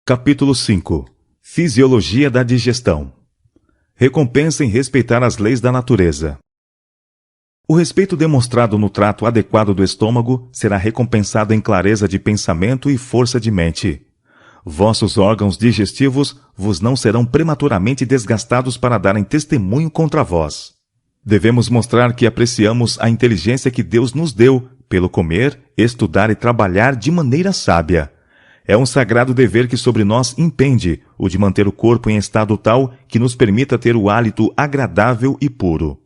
Capítulo 5. Fisiologia da digestão. Recompensa em respeitar as leis da natureza. O respeito demonstrado no trato adequado do estômago será recompensado em clareza de pensamento e força de mente. Vossos órgãos digestivos vos não serão prematuramente desgastados para darem testemunho contra vós. Devemos mostrar que apreciamos a inteligência que Deus nos deu pelo comer, estudar e trabalhar de maneira sábia. É um sagrado dever que sobre nós impende o de manter o corpo em estado tal que nos permita ter o hálito agradável e puro.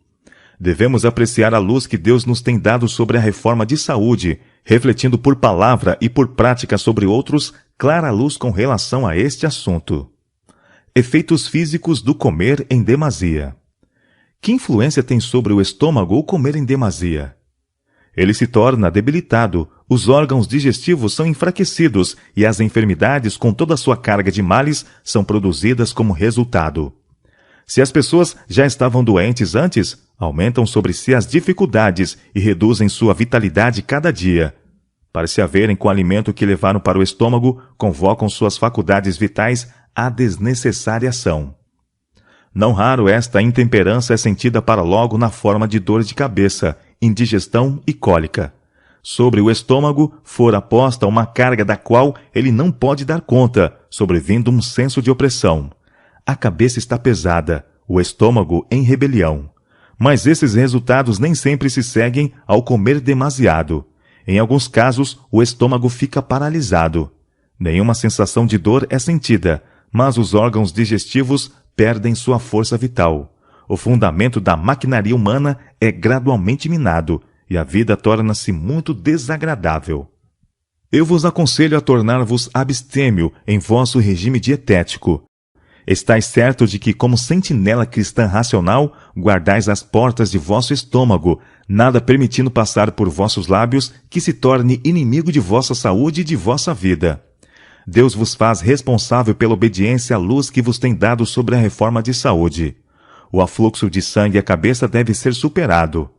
Devemos apreciar a luz que Deus nos tem dado sobre a reforma de saúde, refletindo por palavra e por prática sobre outros clara luz com relação a este assunto. Efeitos físicos do comer em demasia. Que influência tem sobre o estômago o comer em demasia? Ele se torna debilitado, os órgãos digestivos são enfraquecidos e as enfermidades, com toda a sua carga de males, são produzidas como resultado. Se as pessoas já estavam doentes antes, aumentam sobre si as dificuldades e reduzem sua vitalidade cada dia. Para se haverem com o alimento que levaram para o estômago, convocam suas faculdades vitais à desnecessária ação. Não raro esta intemperança é sentida para logo na forma de dor de cabeça, indigestão e cólica. Sobre o estômago fora posta uma carga da qual ele não pode dar conta, sobrevindo um senso de opressão. A cabeça está pesada, o estômago em rebelião. Mas esses resultados nem sempre se seguem ao comer demasiado. Em alguns casos, o estômago fica paralisado. Nenhuma sensação de dor é sentida, mas os órgãos digestivos perdem sua força vital. O fundamento da maquinaria humana é gradualmente minado e a vida torna-se muito desagradável. Eu vos aconselho a tornar-vos abstêmio em vosso regime dietético. Estais certo de que, como sentinela cristã racional, guardais as portas de vosso estômago, nada permitindo passar por vossos lábios que se torne inimigo de vossa saúde e de vossa vida. Deus vos faz responsável pela obediência à luz que vos tem dado sobre a reforma de saúde. O afluxo de sangue à cabeça deve ser superado.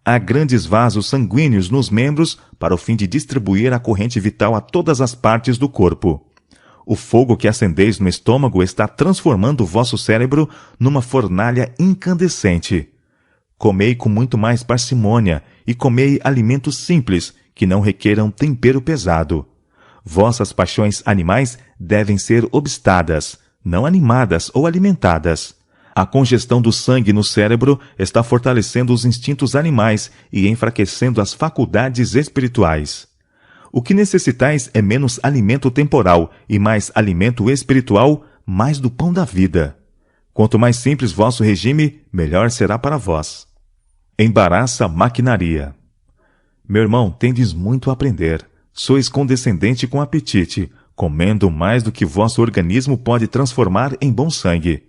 Há grandes vasos sanguíneos nos membros para o fim de distribuir a corrente vital a todas as partes do corpo. O fogo que acendeis no estômago está transformando o vosso cérebro numa fornalha incandescente. Comei com muito mais parcimônia e comei alimentos simples que não requeram tempero pesado. Vossas paixões animais devem ser obstadas, não animadas ou alimentadas. A congestão do sangue no cérebro está fortalecendo os instintos animais e enfraquecendo as faculdades espirituais. O que necessitais é menos alimento temporal e mais alimento espiritual, mais do pão da vida. Quanto mais simples vosso regime, melhor será para vós. Embaraça a maquinaria. Meu irmão, tendes muito a aprender. Sois condescendente com apetite, comendo mais do que vosso organismo pode transformar em bom sangue.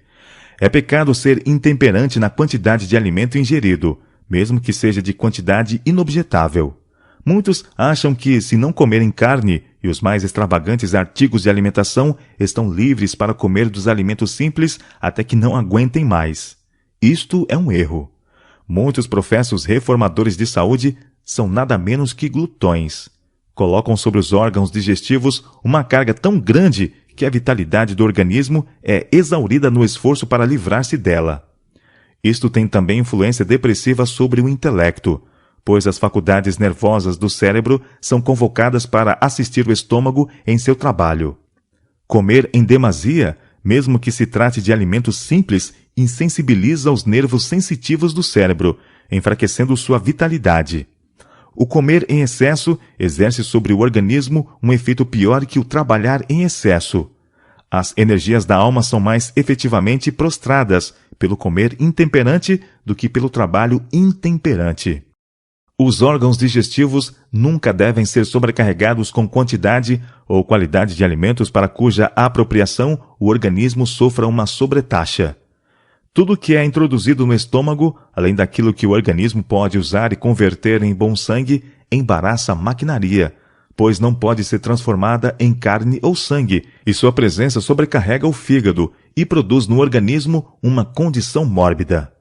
É pecado ser intemperante na quantidade de alimento ingerido, mesmo que seja de quantidade inobjetável. Muitos acham que, se não comerem carne e os mais extravagantes artigos de alimentação, estão livres para comer dos alimentos simples até que não aguentem mais. Isto é um erro. Muitos professos reformadores de saúde são nada menos que glutões. Colocam sobre os órgãos digestivos uma carga tão grande que a vitalidade do organismo é exaurida no esforço para livrar-se dela. Isto tem também influência depressiva sobre o intelecto, pois as faculdades nervosas do cérebro são convocadas para assistir o estômago em seu trabalho. Comer em demasia, mesmo que se trate de alimentos simples, insensibiliza os nervos sensitivos do cérebro, enfraquecendo sua vitalidade. O comer em excesso exerce sobre o organismo um efeito pior que o trabalhar em excesso. As energias da alma são mais efetivamente prostradas pelo comer intemperante do que pelo trabalho intemperante. Os órgãos digestivos nunca devem ser sobrecarregados com quantidade ou qualidade de alimentos para cuja apropriação o organismo sofra uma sobretaxa. Tudo que é introduzido no estômago, além daquilo que o organismo pode usar e converter em bom sangue, embaraça a maquinaria, pois não pode ser transformada em carne ou sangue, e sua presença sobrecarrega o fígado e produz no organismo uma condição mórbida.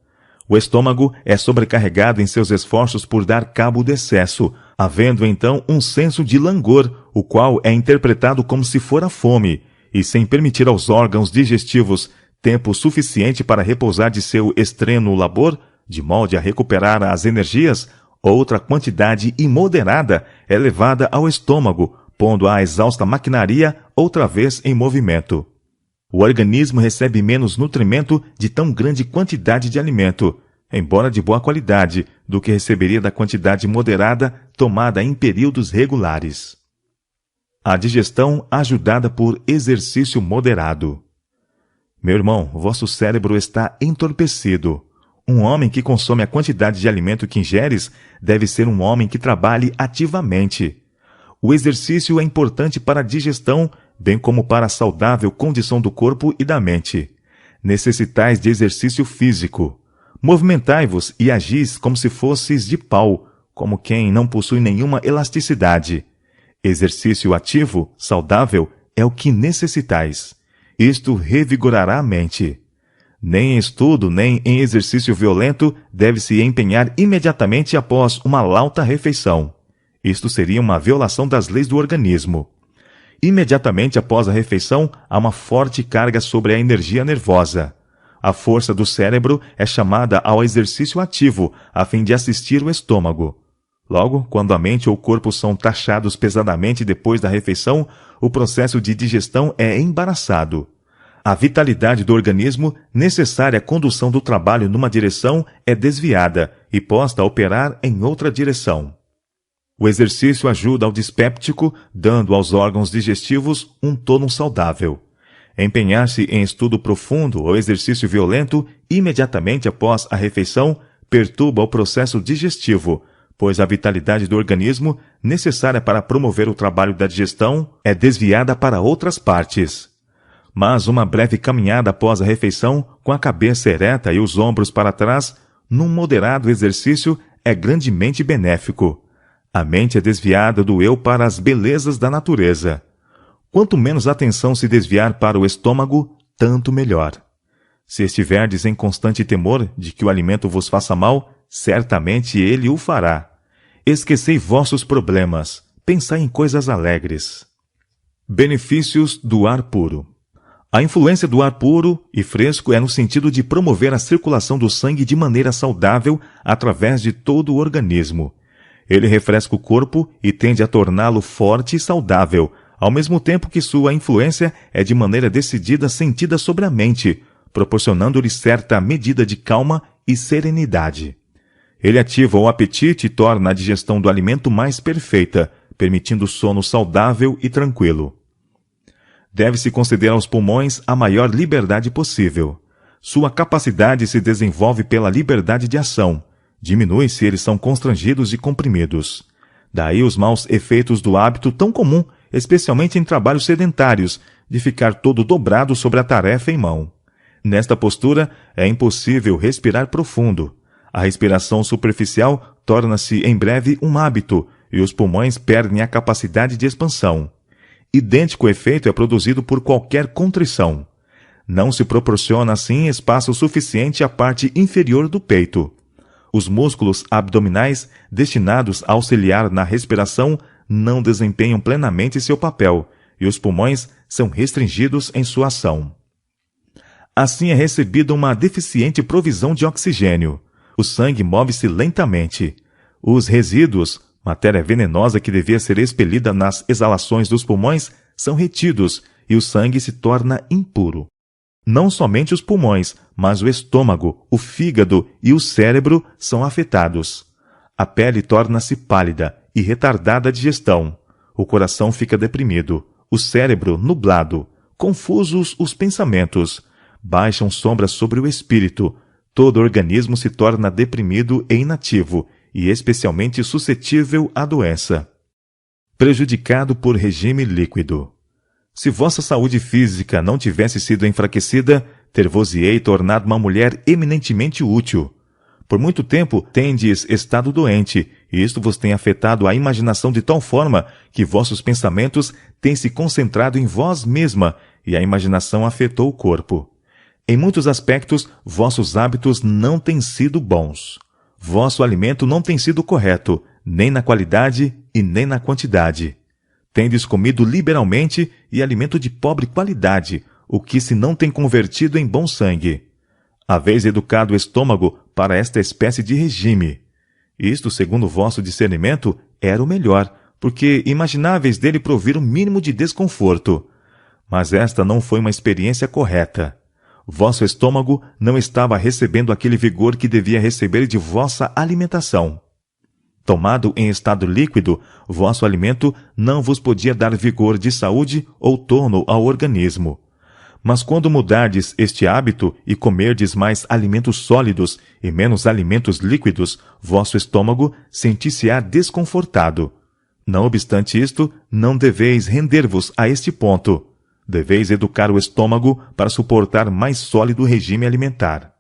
O estômago é sobrecarregado em seus esforços por dar cabo do excesso, havendo então um senso de langor, o qual é interpretado como se fora fome, e sem permitir aos órgãos digestivos tempo suficiente para repousar de seu extremo labor, de modo a recuperar as energias, outra quantidade imoderada é levada ao estômago, pondo a exausta maquinaria outra vez em movimento. O organismo recebe menos nutrimento de tão grande quantidade de alimento, embora de boa qualidade, do que receberia da quantidade moderada tomada em períodos regulares. A digestão ajudada por exercício moderado. Meu irmão, vosso cérebro está entorpecido. Um homem que consome a quantidade de alimento que ingeres deve ser um homem que trabalhe ativamente. O exercício é importante para a digestão, bem como para a saudável condição do corpo e da mente. Necessitais de exercício físico. Movimentai-vos e agis como se fosses de pau, como quem não possui nenhuma elasticidade. Exercício ativo, saudável, é o que necessitais. Isto revigorará a mente. Nem em estudo, nem em exercício violento deve-se empenhar imediatamente após uma lauta refeição. Isto seria uma violação das leis do organismo. Imediatamente após a refeição, há uma forte carga sobre a energia nervosa. A força do cérebro é chamada ao exercício ativo, a fim de assistir o estômago. Logo, quando a mente ou o corpo são taxados pesadamente depois da refeição, o processo de digestão é embaraçado. A vitalidade do organismo, necessária à condução do trabalho numa direção, é desviada e posta a operar em outra direção. O exercício ajuda ao dispéptico, dando aos órgãos digestivos um tônus saudável. Empenhar-se em estudo profundo ou exercício violento imediatamente após a refeição perturba o processo digestivo, pois a vitalidade do organismo, necessária para promover o trabalho da digestão, é desviada para outras partes. Mas uma breve caminhada após a refeição, com a cabeça ereta e os ombros para trás, num moderado exercício, é grandemente benéfico. A mente é desviada do eu para as belezas da natureza. Quanto menos atenção se desviar para o estômago, tanto melhor. Se estiverdes em constante temor de que o alimento vos faça mal, certamente ele o fará. Esquecei vossos problemas, pensai em coisas alegres. Benefícios do ar puro. A influência do ar puro e fresco é no sentido de promover a circulação do sangue de maneira saudável através de todo o organismo. Ele refresca o corpo e tende a torná-lo forte e saudável, ao mesmo tempo que sua influência é de maneira decidida sentida sobre a mente, proporcionando-lhe certa medida de calma e serenidade. Ele ativa o apetite e torna a digestão do alimento mais perfeita, permitindo sono saudável e tranquilo. Deve-se conceder aos pulmões a maior liberdade possível. Sua capacidade se desenvolve pela liberdade de ação. Diminui se eles são constrangidos e comprimidos. Daí os maus efeitos do hábito tão comum, especialmente em trabalhos sedentários, de ficar todo dobrado sobre a tarefa em mão. Nesta postura, é impossível respirar profundo. A respiração superficial torna-se em breve um hábito e os pulmões perdem a capacidade de expansão. Idêntico efeito é produzido por qualquer contrição. Não se proporciona assim espaço suficiente à parte inferior do peito. Os músculos abdominais, destinados a auxiliar na respiração, não desempenham plenamente seu papel, e os pulmões são restringidos em sua ação. Assim é recebida uma deficiente provisão de oxigênio. O sangue move-se lentamente. Os resíduos, matéria venenosa que devia ser expelida nas exalações dos pulmões, são retidos e o sangue se torna impuro. Não somente os pulmões, mas o estômago, o fígado e o cérebro são afetados. A pele torna-se pálida e retardada a digestão. O coração fica deprimido, o cérebro nublado, confusos os pensamentos. Baixam sombras sobre o espírito. Todo o organismo se torna deprimido e inativo, e especialmente suscetível à doença. Prejudicado por regime líquido. Se vossa saúde física não tivesse sido enfraquecida, ter-vos-ei tornado uma mulher eminentemente útil. Por muito tempo tendes estado doente, e isto vos tem afetado a imaginação de tal forma que vossos pensamentos têm se concentrado em vós mesma, e a imaginação afetou o corpo. Em muitos aspectos, vossos hábitos não têm sido bons. Vosso alimento não tem sido correto, nem na qualidade e nem na quantidade. Tendes comido liberalmente e alimento de pobre qualidade, o que se não tem convertido em bom sangue. Haveis educado o estômago para esta espécie de regime. Isto, segundo o vosso discernimento, era o melhor, porque imagináveis dele provir o mínimo de desconforto. Mas esta não foi uma experiência correta. Vosso estômago não estava recebendo aquele vigor que devia receber de vossa alimentação. Tomado em estado líquido, vosso alimento não vos podia dar vigor de saúde ou tono ao organismo. Mas quando mudardes este hábito e comerdes mais alimentos sólidos e menos alimentos líquidos, vosso estômago sentir-se-á desconfortado. Não obstante isto, não deveis render-vos a este ponto. Deveis educar o estômago para suportar mais sólido regime alimentar.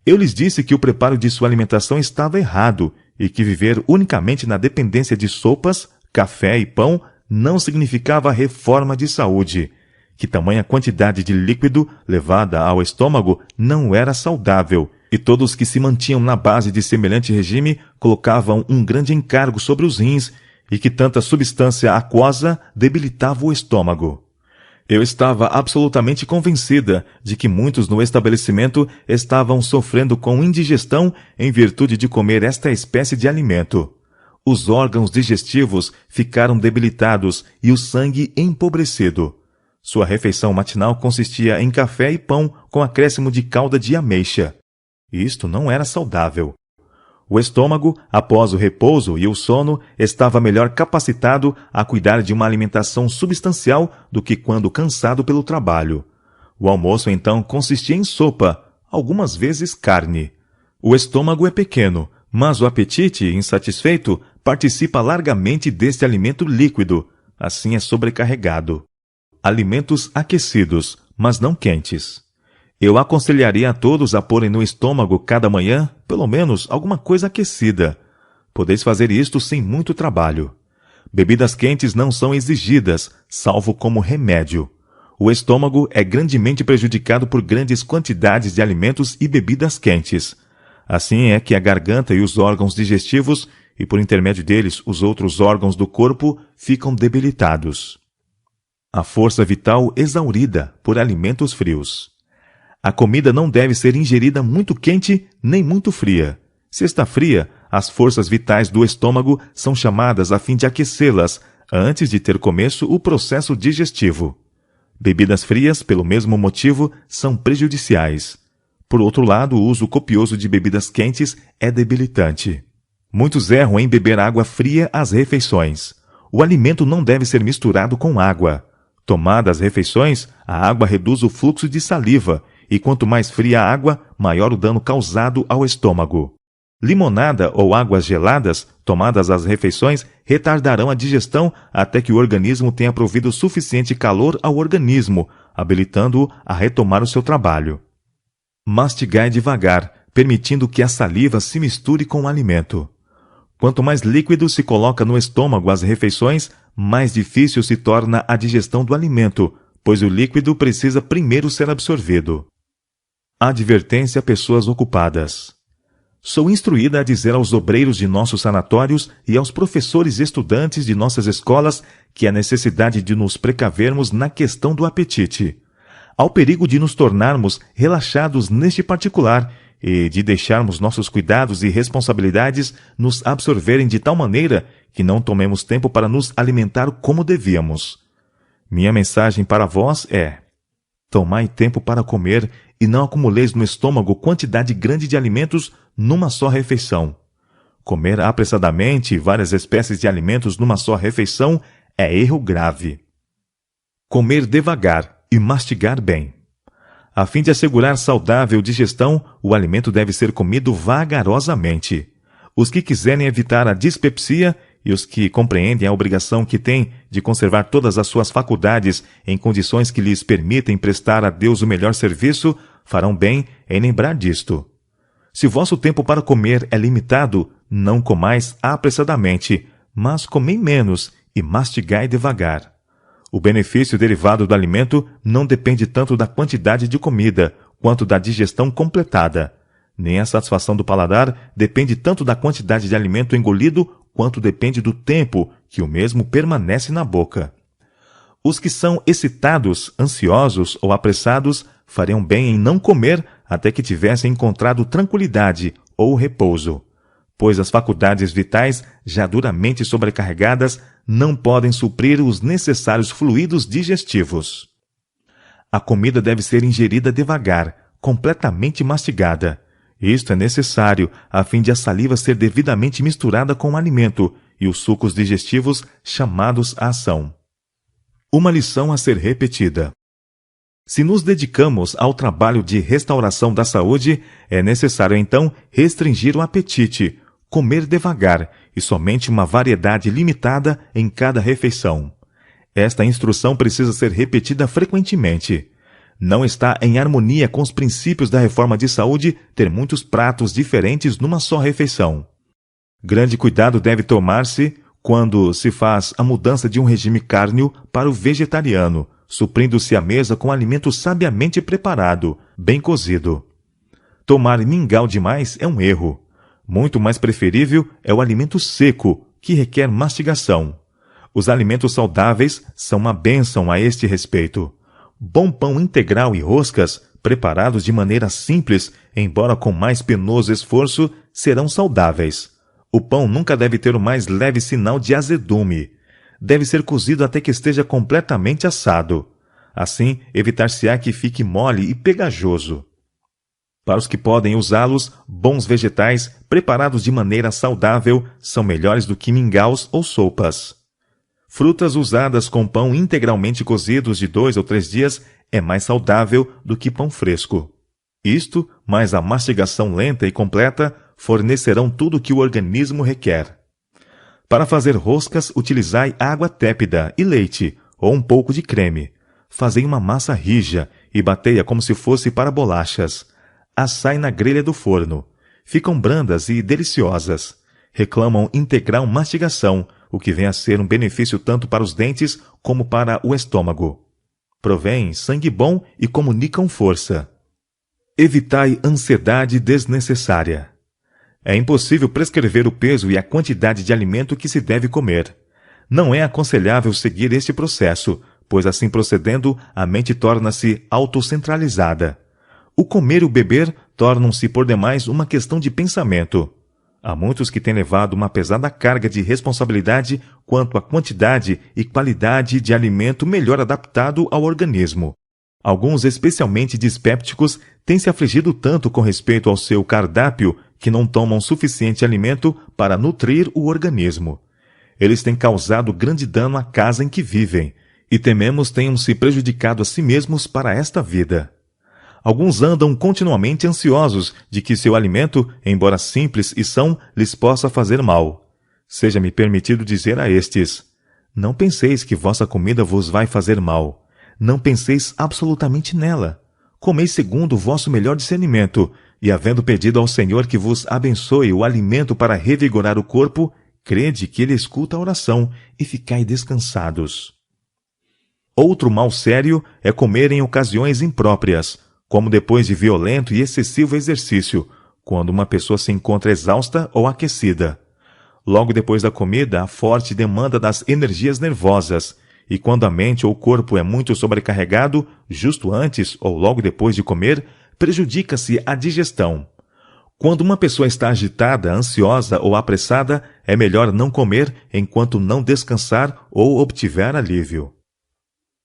Eu lhes disse que o preparo de sua alimentação estava errado e que viver unicamente na dependência de sopas, café e pão não significava reforma de saúde, que tamanha quantidade de líquido levada ao estômago não era saudável, e todos que se mantinham na base de semelhante regime colocavam um grande encargo sobre os rins e que tanta substância aquosa debilitava o estômago. Eu estava absolutamente convencida de que muitos no estabelecimento estavam sofrendo com indigestão em virtude de comer esta espécie de alimento. Os órgãos digestivos ficaram debilitados e o sangue empobrecido. Sua refeição matinal consistia em café e pão com acréscimo de calda de ameixa. Isto não era saudável. O estômago, após o repouso e o sono, estava melhor capacitado a cuidar de uma alimentação substancial do que quando cansado pelo trabalho. O almoço, então, consistia em sopa, algumas vezes carne. O estômago é pequeno, mas o apetite, insatisfeito, participa largamente deste alimento líquido, assim é sobrecarregado. Alimentos aquecidos, mas não quentes. Eu aconselharia a todos a porem no estômago cada manhã, pelo menos, alguma coisa aquecida. Podeis fazer isto sem muito trabalho. Bebidas quentes não são exigidas, salvo como remédio. O estômago é grandemente prejudicado por grandes quantidades de alimentos e bebidas quentes. Assim é que a garganta e os órgãos digestivos, e por intermédio deles os outros órgãos do corpo, ficam debilitados. A força vital exaurida por alimentos frios. A comida não deve ser ingerida muito quente nem muito fria. Se está fria, as forças vitais do estômago são chamadas a fim de aquecê-las, antes de ter começo o processo digestivo. Bebidas frias, pelo mesmo motivo, são prejudiciais. Por outro lado, o uso copioso de bebidas quentes é debilitante. Muitos erram em beber água fria às refeições. O alimento não deve ser misturado com água. Tomadas as refeições, a água reduz o fluxo de saliva, e quanto mais fria a água, maior o dano causado ao estômago. Limonada ou águas geladas, tomadas às refeições, retardarão a digestão até que o organismo tenha provido suficiente calor ao organismo, habilitando-o a retomar o seu trabalho. Mastigai devagar, permitindo que a saliva se misture com o alimento. Quanto mais líquido se coloca no estômago às refeições, mais difícil se torna a digestão do alimento, pois o líquido precisa primeiro ser absorvido. Advertência a pessoas ocupadas. Sou instruída a dizer aos obreiros de nossos sanatórios e aos professores estudantes de nossas escolas que há necessidade de nos precavermos na questão do apetite. Há o perigo de nos tornarmos relaxados neste particular e de deixarmos nossos cuidados e responsabilidades nos absorverem de tal maneira que não tomemos tempo para nos alimentar como devíamos. Minha mensagem para vós é: tomai tempo para comer e não acumuleis no estômago quantidade grande de alimentos numa só refeição. Comer apressadamente várias espécies de alimentos numa só refeição é erro grave. Comer devagar e mastigar bem. A fim de assegurar saudável digestão, o alimento deve ser comido vagarosamente. Os que quiserem evitar a dispepsia e os que compreendem a obrigação que têm de conservar todas as suas faculdades em condições que lhes permitem prestar a Deus o melhor serviço, farão bem em lembrar disto. Se vosso tempo para comer é limitado, não comais apressadamente, mas comei menos e mastigai devagar. O benefício derivado do alimento não depende tanto da quantidade de comida, quanto da digestão completada. Nem a satisfação do paladar depende tanto da quantidade de alimento engolido, quanto depende do tempo que o mesmo permanece na boca. Os que são excitados, ansiosos ou apressados fariam bem em não comer até que tivessem encontrado tranquilidade ou repouso, pois as faculdades vitais, já duramente sobrecarregadas, não podem suprir os necessários fluidos digestivos. A comida deve ser ingerida devagar, completamente mastigada. Isto é necessário a fim de a saliva ser devidamente misturada com o alimento e os sucos digestivos chamados à ação. Uma lição a ser repetida. Se nos dedicamos ao trabalho de restauração da saúde, é necessário então restringir o apetite, comer devagar e somente uma variedade limitada em cada refeição. Esta instrução precisa ser repetida frequentemente. Não está em harmonia com os princípios da reforma de saúde ter muitos pratos diferentes numa só refeição. Grande cuidado deve tomar-se quando se faz a mudança de um regime cárneo para o vegetariano, suprindo-se a mesa com alimento sabiamente preparado, bem cozido. Tomar mingau demais é um erro. Muito mais preferível é o alimento seco, que requer mastigação. Os alimentos saudáveis são uma bênção a este respeito. Bom pão integral e roscas, preparados de maneira simples, embora com mais penoso esforço, serão saudáveis. O pão nunca deve ter o mais leve sinal de azedume. Deve ser cozido até que esteja completamente assado. Assim, evitar-se-á que fique mole e pegajoso. Para os que podem usá-los, bons vegetais, preparados de maneira saudável, são melhores do que mingaus ou sopas. Frutas usadas com pão integralmente cozidos de 2 ou 3 dias é mais saudável do que pão fresco. Isto, mais a mastigação lenta e completa, fornecerão tudo o que o organismo requer. Para fazer roscas, utilizai água tépida e leite, ou um pouco de creme. Fazei uma massa rija e batei-a como se fosse para bolachas. Assai na grelha do forno. Ficam brandas e deliciosas. Reclamam integral mastigação, o que vem a ser um benefício tanto para os dentes como para o estômago. Provém sangue bom e comunicam força. Evitai ansiedade desnecessária. É impossível prescrever o peso e a quantidade de alimento que se deve comer. Não é aconselhável seguir este processo, pois assim procedendo, a mente torna-se autocentralizada. O comer e o beber tornam-se por demais uma questão de pensamento. Há muitos que têm levado uma pesada carga de responsabilidade quanto à quantidade e qualidade de alimento melhor adaptado ao organismo. Alguns, especialmente dispépticos, têm se afligido tanto com respeito ao seu cardápio que não tomam suficiente alimento para nutrir o organismo. Eles têm causado grande dano à casa em que vivem, e tememos tenham se prejudicado a si mesmos para esta vida. Alguns andam continuamente ansiosos de que seu alimento, embora simples e são, lhes possa fazer mal. Seja-me permitido dizer a estes: não penseis que vossa comida vos vai fazer mal. Não penseis absolutamente nela. Comeis segundo o vosso melhor discernimento, e havendo pedido ao Senhor que vos abençoe o alimento para revigorar o corpo, crede que Ele escuta a oração e ficai descansados. Outro mal sério é comer em ocasiões impróprias, como depois de violento e excessivo exercício, quando uma pessoa se encontra exausta ou aquecida. Logo depois da comida, há forte demanda das energias nervosas, e quando a mente ou o corpo é muito sobrecarregado, justo antes ou logo depois de comer, prejudica-se a digestão. Quando uma pessoa está agitada, ansiosa ou apressada, é melhor não comer enquanto não descansar ou obtiver alívio.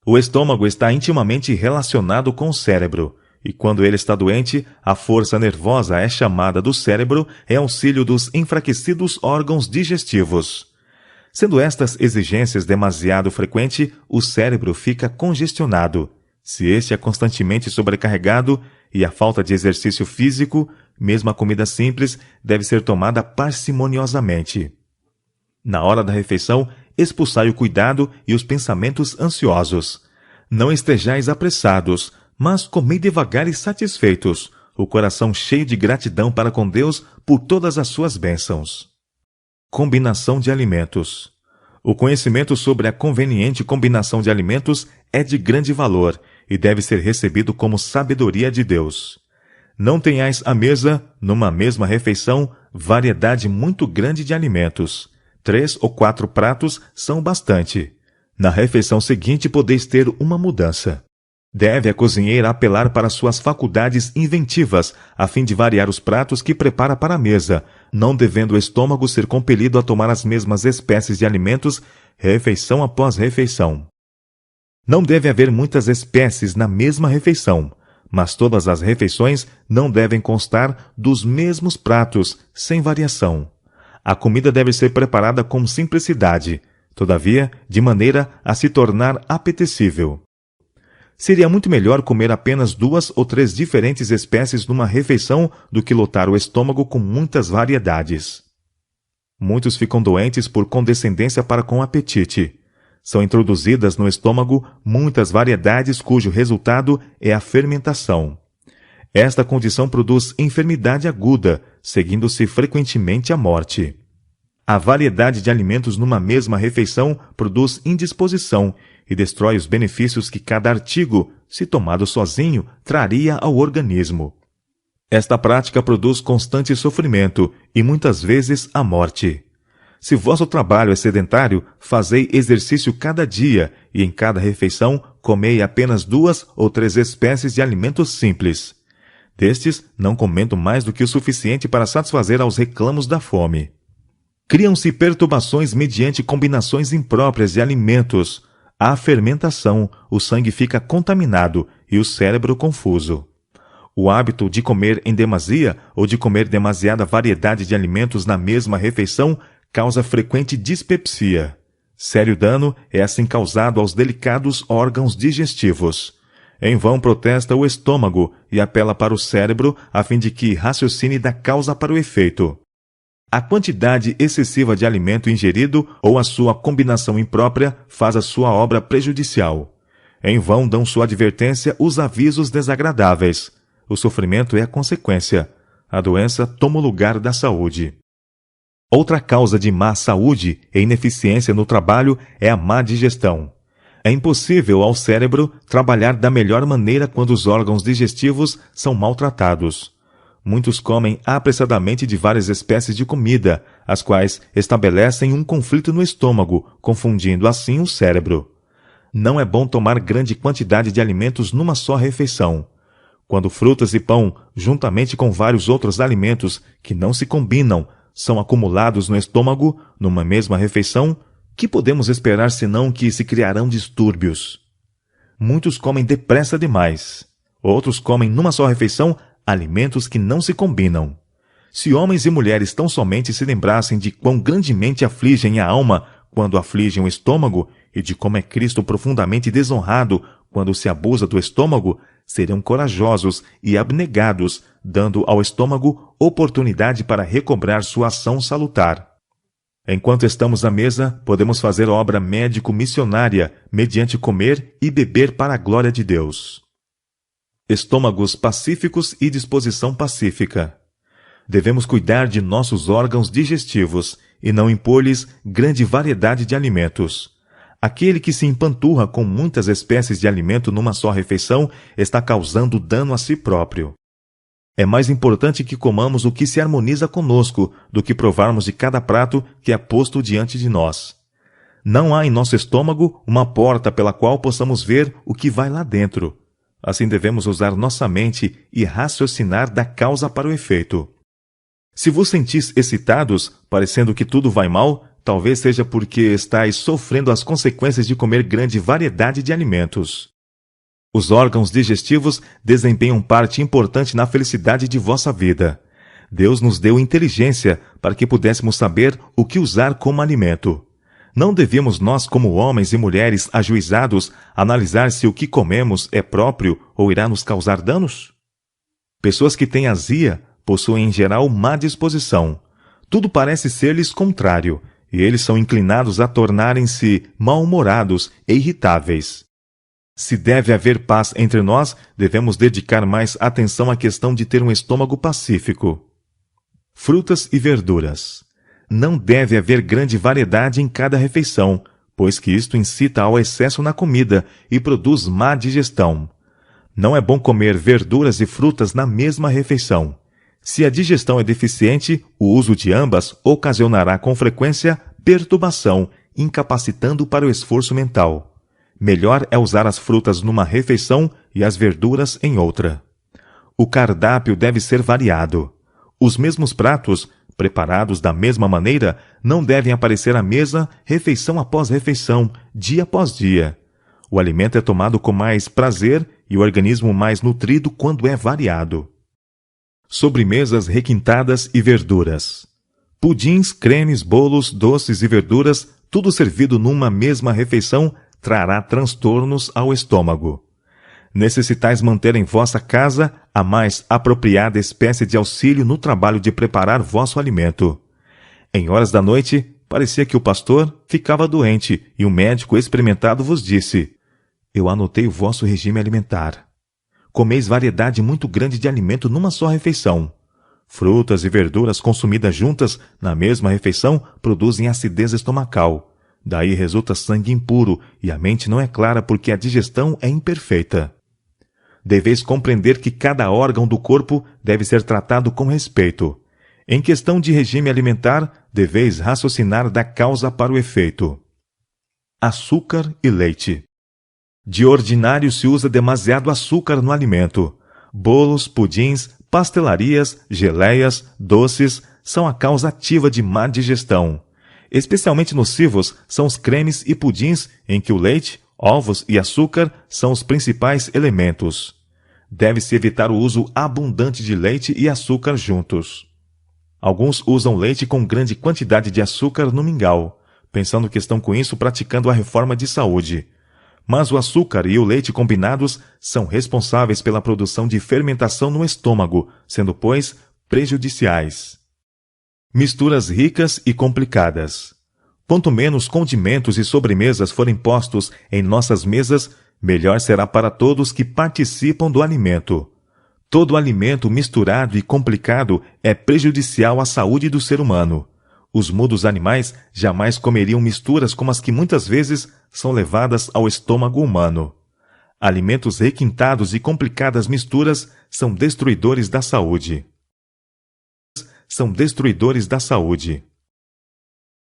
O estômago está intimamente relacionado com o cérebro, e quando ele está doente, a força nervosa é chamada do cérebro em auxílio dos enfraquecidos órgãos digestivos. Sendo estas exigências demasiado frequentes, o cérebro fica congestionado. Se este é constantemente sobrecarregado e a falta de exercício físico, mesmo a comida simples, deve ser tomada parcimoniosamente. Na hora da refeição, expulsai o cuidado e os pensamentos ansiosos. Não estejais apressados, mas comei devagar e satisfeitos, o coração cheio de gratidão para com Deus por todas as suas bênçãos. Combinação de alimentos. O conhecimento sobre a conveniente combinação de alimentos é de grande valor e deve ser recebido como sabedoria de Deus. Não tenhais à mesa, numa mesma refeição, variedade muito grande de alimentos. 3 ou 4 pratos são bastante. Na refeição seguinte podeis ter uma mudança. Deve a cozinheira apelar para suas faculdades inventivas, a fim de variar os pratos que prepara para a mesa, não devendo o estômago ser compelido a tomar as mesmas espécies de alimentos, refeição após refeição. Não deve haver muitas espécies na mesma refeição, mas todas as refeições não devem constar dos mesmos pratos, sem variação. A comida deve ser preparada com simplicidade, todavia, de maneira a se tornar apetecível. Seria muito melhor comer apenas 2 ou 3 diferentes espécies numa refeição do que lotar o estômago com muitas variedades. Muitos ficam doentes por condescendência para com o apetite. São introduzidas no estômago muitas variedades cujo resultado é a fermentação. Esta condição produz enfermidade aguda, seguindo-se frequentemente a morte. A variedade de alimentos numa mesma refeição produz indisposição e destrói os benefícios que cada artigo, se tomado sozinho, traria ao organismo. Esta prática produz constante sofrimento e muitas vezes a morte. Se vosso trabalho é sedentário, fazei exercício cada dia e em cada refeição comei apenas 2 ou 3 espécies de alimentos simples. Destes, não comendo mais do que o suficiente para satisfazer aos reclamos da fome. Criam-se perturbações mediante combinações impróprias de alimentos. Há fermentação, o sangue fica contaminado e o cérebro confuso. O hábito de comer em demasia ou de comer demasiada variedade de alimentos na mesma refeição causa frequente dispepsia. Sério dano é assim causado aos delicados órgãos digestivos. Em vão protesta o estômago e apela para o cérebro a fim de que raciocine da causa para o efeito. A quantidade excessiva de alimento ingerido ou a sua combinação imprópria faz a sua obra prejudicial. Em vão dão sua advertência os avisos desagradáveis. O sofrimento é a consequência. A doença toma o lugar da saúde. Outra causa de má saúde e ineficiência no trabalho é a má digestão. É impossível ao cérebro trabalhar da melhor maneira quando os órgãos digestivos são maltratados. Muitos comem apressadamente de várias espécies de comida, as quais estabelecem um conflito no estômago, confundindo assim o cérebro. Não é bom tomar grande quantidade de alimentos numa só refeição. Quando frutas e pão, juntamente com vários outros alimentos que não se combinam, são acumulados no estômago, numa mesma refeição, que podemos esperar senão que se criarão distúrbios? Muitos comem depressa demais. Outros comem numa só refeição alimentos que não se combinam. Se homens e mulheres tão somente se lembrassem de quão grandemente afligem a alma quando afligem o estômago e de como é Cristo profundamente desonrado quando se abusa do estômago, seriam corajosos e abnegados, dando ao estômago oportunidade para recobrar sua ação salutar. Enquanto estamos à mesa, podemos fazer obra médico-missionária mediante comer e beber para a glória de Deus. Estômagos pacíficos e disposição pacífica. Devemos cuidar de nossos órgãos digestivos e não impor-lhes grande variedade de alimentos. Aquele que se empanturra com muitas espécies de alimento numa só refeição está causando dano a si próprio. É mais importante que comamos o que se harmoniza conosco do que provarmos de cada prato que é posto diante de nós. Não há em nosso estômago uma porta pela qual possamos ver o que vai lá dentro. Assim devemos usar nossa mente e raciocinar da causa para o efeito. Se vos sentis excitados, parecendo que tudo vai mal, talvez seja porque estáis sofrendo as consequências de comer grande variedade de alimentos. Os órgãos digestivos desempenham parte importante na felicidade de vossa vida. Deus nos deu inteligência para que pudéssemos saber o que usar como alimento. Não devíamos nós, como homens e mulheres ajuizados, analisar se o que comemos é próprio ou irá nos causar danos? Pessoas que têm azia possuem em geral má disposição. Tudo parece ser-lhes contrário, e eles são inclinados a tornarem-se mal-humorados e irritáveis. Se deve haver paz entre nós, devemos dedicar mais atenção à questão de ter um estômago pacífico. Frutas e verduras. Não deve haver grande variedade em cada refeição, pois que isto incita ao excesso na comida e produz má digestão. Não é bom comer verduras e frutas na mesma refeição. Se a digestão é deficiente, o uso de ambas ocasionará com frequência perturbação, incapacitando para o esforço mental. Melhor é usar as frutas numa refeição e as verduras em outra. O cardápio deve ser variado. Os mesmos pratos, preparados da mesma maneira, não devem aparecer à mesa refeição após refeição, dia após dia. O alimento é tomado com mais prazer e o organismo mais nutrido quando é variado. Sobremesas requintadas e verduras. Pudins, cremes, bolos, doces e verduras, tudo servido numa mesma refeição, trará transtornos ao estômago. Necessitais manter em vossa casa a mais apropriada espécie de auxílio no trabalho de preparar vosso alimento. Em horas da noite, parecia que o pastor ficava doente e um médico experimentado vos disse: eu anotei o vosso regime alimentar. Comeis variedade muito grande de alimento numa só refeição. Frutas e verduras consumidas juntas na mesma refeição produzem acidez estomacal. Daí resulta sangue impuro e a mente não é clara porque a digestão é imperfeita. Deveis compreender que cada órgão do corpo deve ser tratado com respeito. Em questão de regime alimentar, deveis raciocinar da causa para o efeito. Açúcar e leite. De ordinário se usa demasiado açúcar no alimento. Bolos, pudins, pastelarias, geleias, doces são a causa ativa de má digestão. Especialmente nocivos são os cremes e pudins em que o leite, ovos e açúcar são os principais elementos. Deve-se evitar o uso abundante de leite e açúcar juntos. Alguns usam leite com grande quantidade de açúcar no mingau, pensando que estão com isso praticando a reforma de saúde. Mas o açúcar e o leite combinados são responsáveis pela produção de fermentação no estômago, sendo, pois, prejudiciais. Misturas ricas e complicadas. Quanto menos condimentos e sobremesas forem postos em nossas mesas, melhor será para todos que participam do alimento. Todo alimento misturado e complicado é prejudicial à saúde do ser humano. Os mudos animais jamais comeriam misturas como as que muitas vezes são levadas ao estômago humano. Alimentos requintados e complicadas misturas são destruidores da saúde.